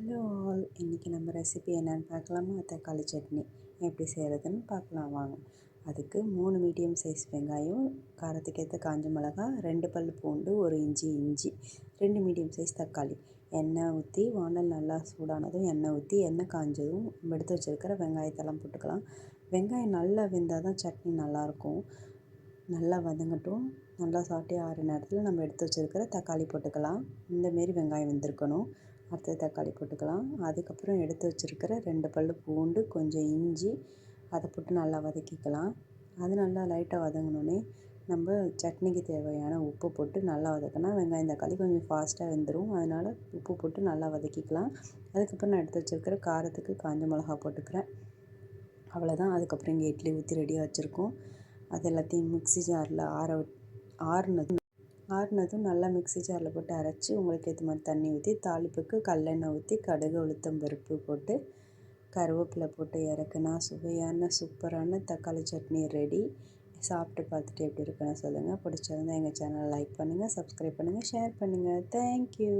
Hello all, இன்றைக்கி நம்ம recipe என்னென்னு பார்க்கலாமா? தக்காளி சட்னி எப்படி செய்கிறதுன்னு பார்க்கலாம் வாங்க. அதுக்கு 3 மீடியம் சைஸ் வெங்காயம், காரத்துக்கேற்ற காஞ்ச மிளகா, 2 பல் பூண்டு, ஒரு இஞ்சி 2 மீடியம் சைஸ் தக்காளி. எண்ணெய் ஊற்றி வானல் நல்லா சூடானதும் எண்ணெய் ஊற்றி எண்ணெய் காஞ்சதும் நம்ம எடுத்து வச்சுருக்கிற வெங்காயத்தெல்லாம் போட்டுக்கலாம். வெங்காயம் நல்லா வெந்தால் தான் சட்னி நல்லாயிருக்கும். நல்லா வதங்கட்டும். நல்லா சாப்பிட்டே ஆறு நேரத்தில் நம்ம எடுத்து வச்சுருக்கிற தக்காளி போட்டுக்கலாம். இந்தமாரி வெங்காயம் வெந்திருக்கணும். அடுத்தது தக்காளி போட்டுக்கலாம். அதுக்கப்புறம் எடுத்து வச்சுருக்கிற 2 பல் பூண்டு, கொஞ்சம் இஞ்சி, அதை போட்டு நல்லா வதக்கிக்கலாம். அது நல்லா லைட்டாக வதங்கினோடனே நம்ம சட்னிக்கு தேவையான உப்பு போட்டு நல்லா வதக்கினா வெங்காயம் தக்காளி கொஞ்சம் ஃபாஸ்ட்டாக வெந்துடும். அதனால் உப்பு போட்டு நல்லா வதக்கிக்கலாம். அதுக்கப்புறம் நான் எடுத்து வச்சுருக்கிற காரத்துக்கு காஞ்ச மிளகா போட்டுக்கிறேன். அவ்வளோதான். அதுக்கப்புறம் இங்கே இட்லி ஊற்றி ரெடியாக வச்சுருக்கோம். அது எல்லாத்தையும் மிக்ஸி ஜாரில் ஆறுனதும் நல்லா மிக்ஸி ஜாரில் போட்டு அரைச்சி உங்களுக்கு ஏற்ற மாதிரி தண்ணி ஊற்றி தாளிப்புக்கு கடலெண்ணெய் ஊற்றி கடுகு உளுத்தம் பருப்பு போட்டு கருவேப்பிலை போட்டு இறக்குனா சுவையான சூப்பரான தக்காளி சட்னி ரெடி. சாப்பிட்டு பார்த்துட்டு எப்படி இருக்குன்னு சொல்லுங்கள். பிடிச்சிருந்தா எங்கள் சேனலை லைக் பண்ணுங்கள், சப்ஸ்கிரைப் பண்ணுங்கள், ஷேர் பண்ணுங்கள். தேங்க்யூ.